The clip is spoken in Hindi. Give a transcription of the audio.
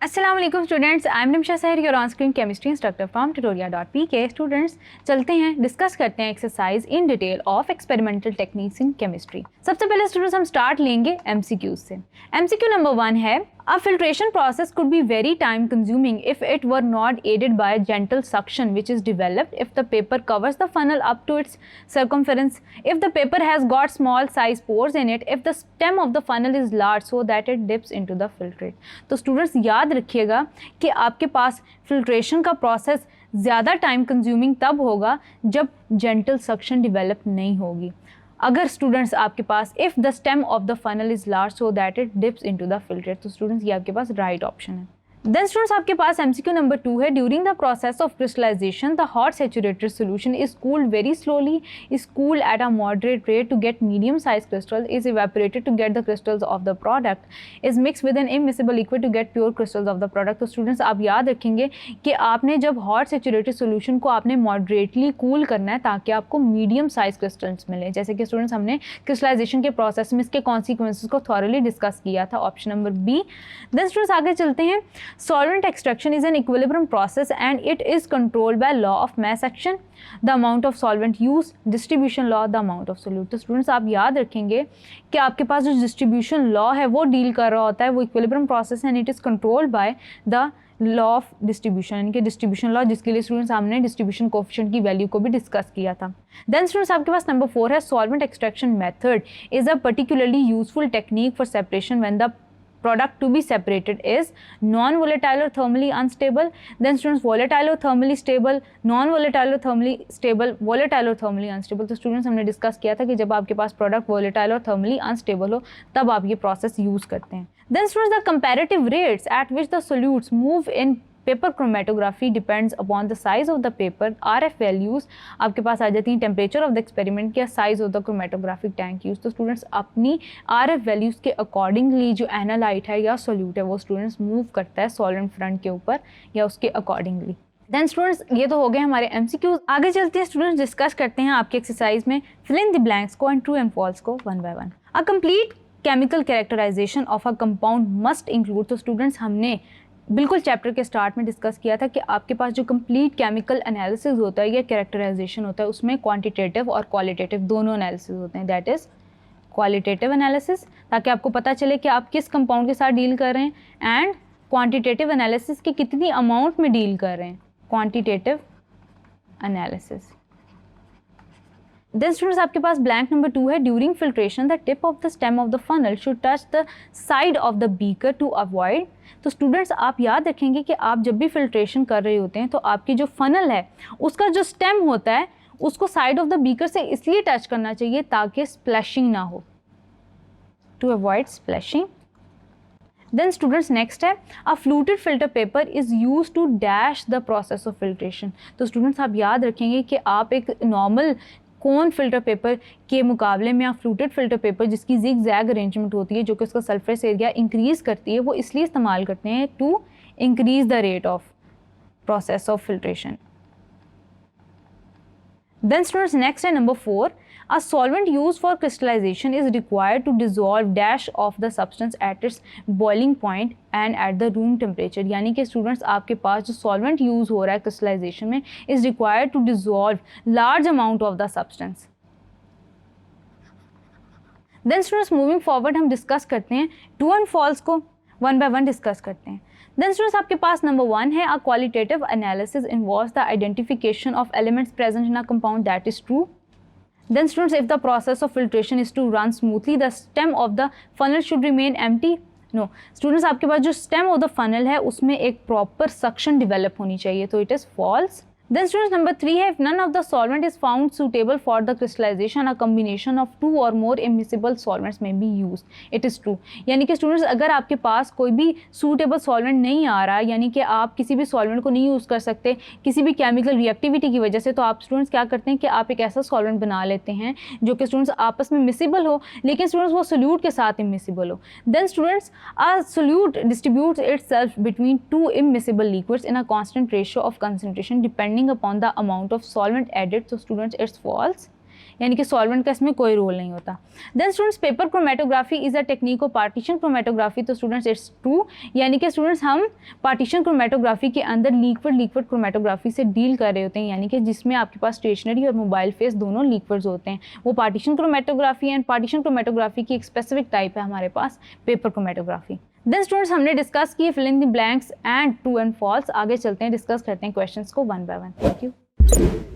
अस्सलाम वालेकुम स्टूडेंट्स, आई एम निमिशा सहर, your on screen chemistry instructor from tutorial.pk। Students चलते हैं, डिस्कस करते हैं exercise in detail of experimental techniques in chemistry. सबसे पहले स्टूडेंट्स हम स्टार्ट लेंगे एमसीक्यूज से। एमसीक्यू नंबर 1 है, a filtration process could be very time consuming if it were not aided by gentle suction which is developed if the paper covers the funnel up to its circumference, if the paper has got small size pores in it, if the stem of the funnel is large so that it dips into the filtrate। तो स्टूडेंट्स याद रखिएगा कि आपके पास फिल्ट्रेशन का प्रोसेस ज़्यादा टाइम कंज्यूमिंग तब होगा जब जेंटल सक्शन डेवलप नहीं होगी। अगर स्टूडेंट्स आपके पास if the stem of the funnel is large so that it dips into the filter, तो स्टूडेंट्स ये आपके पास राइट ऑप्शन है। देन स्टूडेंट्स आपके पास एमसीक्यू नंबर 2 है, during the process of crystallisation the hot saturated solution is cooled very slowly, is cooled at a moderate rate to get medium size crystal, is evaporated to get the crystals of the product, is mix with an immiscible liquid to get pure crystals of the product. तो स्टूडेंट्स आप याद रखेंगे कि आपने जब हॉट सैचुरेटेड सोल्यूशन को आपने मॉडरेटली कूल करना है ताकि आपको मीडियम साइज क्रिस्टल्स मिले। जैसे कि स्टूडेंट्स हमने क्रिस्टलाइजेशन के प्रोसेस में इसके कॉन्सिक्वेंसेस को थॉरली डिस्कस किया था, option number B. Then students आगे चलते हैं। Solvent extraction is an equilibrium process and it is controlled by law of mass action, the amount of solvent used, distribution law, the amount of solute। तो स्टूडेंट्स आप याद रखेंगे कि आपके पास जो डिस्ट्रीब्यूशन लॉ है वो डील कर रहा होता है, वो equilibrium process and it is controlled by the law of distribution, यानी कि डिस्ट्रीब्यूशन लॉ, जिसके लिए स्टूडेंट्स हमने डिस्ट्रीब्यूशन कोएफिशिएंट की वैल्यू को भी डिस्कस किया था। देन स्टूडेंट्स आपके पास नंबर 4 है, solvent extraction method is a particularly useful technique for separation when the product to be separated is non-volatile or thermally unstable। then students volatile or thermally stable, non-volatile or thermally stable, volatile or thermally unstable। तो students हमने डिस्कस किया था कि जब आपके पास प्रोडक्ट volatile और thermally unstable हो तब आप ये प्रोसेस यूज़ करते हैं। then students the comparative rates at which the solutes move in paper chromatography depends upon the size of the paper. RF values आपके पास आ जाती हैं टेम्परेचर ऑफ द एक्सपेरिमेंट या size of the chromatographic tank use. तो स्टूडेंट्स अपनी RF वैल्यूज़ के अकॉर्डिंगली जो एनालाइट है या सोल्यूट है वो स्टूडेंट्स मूव करता है सॉल्वेंट फ्रंट के ऊपर या उसके अकॉर्डिंगली। देन स्टूडेंट्स ये तो हो गए हमारे MCQs। आगे चलते हैं स्टूडेंट्स, डिस्कस करते हैं आपके एक्सरसाइज में फिल इन द ब्लैंक्स को एंड ट्रू एंड फॉल्स को one by one. A complete chemical characterisation of a compound must include. तो स्टूडेंट्स हमने बिल्कुल चैप्टर के स्टार्ट में डिस्कस किया था कि आपके पास जो कंप्लीट केमिकल एनालिसिस होता है या कैरेक्टराइजेशन होता है उसमें क्वांटिटेटिव और क्वालिटेटिव दोनों एनालिसिस होते हैं। दैट इज़ क्वालिटेटिव एनालिसिस, ताकि आपको पता चले कि आप किस कंपाउंड के साथ डील कर रहे हैं, एंड क्वांटिटेटिव एनालिसिस की कितनी अमाउंट में डील कर रहे हैं, क्वांटिटेटिव एनालिसिस। देन स्टूडेंट्स आपके पास ब्लैंक नंबर 2 है, during filtration the tip of the stem of the funnel should touch the side of the beaker to avoid. तो स्टूडेंट्स आप याद रखेंगे कि आप जब भी फिल्ट्रेशन कर रहे होते हैं तो आपकी जो फनल है उसका जो स्टेम होता है उसको साइड ऑफ द बीकर से इसलिए टच करना चाहिए ताकि स्प्लैशिंग ना हो, to avoid splashing. Then students next है, a fluted filter paper is use to dash the process of filtration. तो स्टूडेंट्स आप याद रखेंगे कि आप एक नॉर्मल कोन फिल्टर पेपर के मुकाबले में आप फ्लूटेड फिल्टर पेपर जिसकी जिग जैग अरेंजमेंट होती है जो कि उसका सरफेस एरिया इंक्रीज करती है, वो इसलिए इस्तेमाल करते हैं to increase the rate of process of filtration. Then students next है number 4, a solvent used for crystallization is required to dissolve dash of the substance at its boiling point and at the room temperature। यानी कि स्टूडेंट्स आपके पास जो सॉल्वेंट यूज़ हो रहा है क्रिस्टलाइजेशन में is required to dissolve large amount of the substance। Then students moving forward हम डिस्कस करते हैं ट्रू एंड फॉल्स को वन बाय वन डिस्कस करते हैं। देन स्टूडेंट्स आपके पास नंबर 1 है, a qualitative analysis involves the identification of elements present in a compound, that is true. Then students, if the process of filtration is to run smoothly, the stem of the funnel should remain empty। No, students आपके पास जो stem of the funnel है उसमें एक proper suction develop होनी चाहिए, तो it is false। Then students number 3 है, if none of the solvent is found suitable for the crystallization, a combination of 2 or more immiscible solvents may be used, it is true। यानी कि स्टूडेंट्स अगर आपके पास कोई भी सूटेबल सॉल्वेंट नहीं आ रहा, यानी कि आप किसी भी सॉल्वेंट को नहीं यूज़ कर सकते किसी भी केमिकल रिएक्टिविटी की वजह से, तो आप स्टूडेंट्स क्या करते हैं कि आप एक ऐसा सॉल्वेंट बना लेते हैं जो कि स्टूडेंट्स आपस में मिसिबल हो लेकिन स्टूडेंट्स वो सोल्यूट के साथ इमिसिबल हो। Then students a solute distributes itself between 2 immiscible liquids in a constant ratio of concentration depending upon the amount of solvent added। so students it's false। यानी कि सॉल्वेंट का इसमें कोई रोल नहीं होता। Then students paper chromatography is a technique of partition chromatography, तो स्टूडेंट्स इट्स ट्रू, यानी कि स्टूडेंट्स हम पार्टीशन क्रोमेटोग्राफी के अंदर लिक्विड क्रोमेटोग्राफी से डील कर रहे होते हैं, यानी कि जिसमें आपके पास स्टेशनरी और मोबाइल फेस दोनों लिक्विड्स होते हैं, वो partition chromatography and partition chromatography की एक स्पेसिफिक टाइप है हमारे पास पेपर क्रोमेटोग्राफी। देन स्टूडेंट्स हमने डिस्कस किए fill in the blanks and true and false, आगे चलते हैं डिस्कस करते हैं क्वेश्चंस को one by one. Thank you.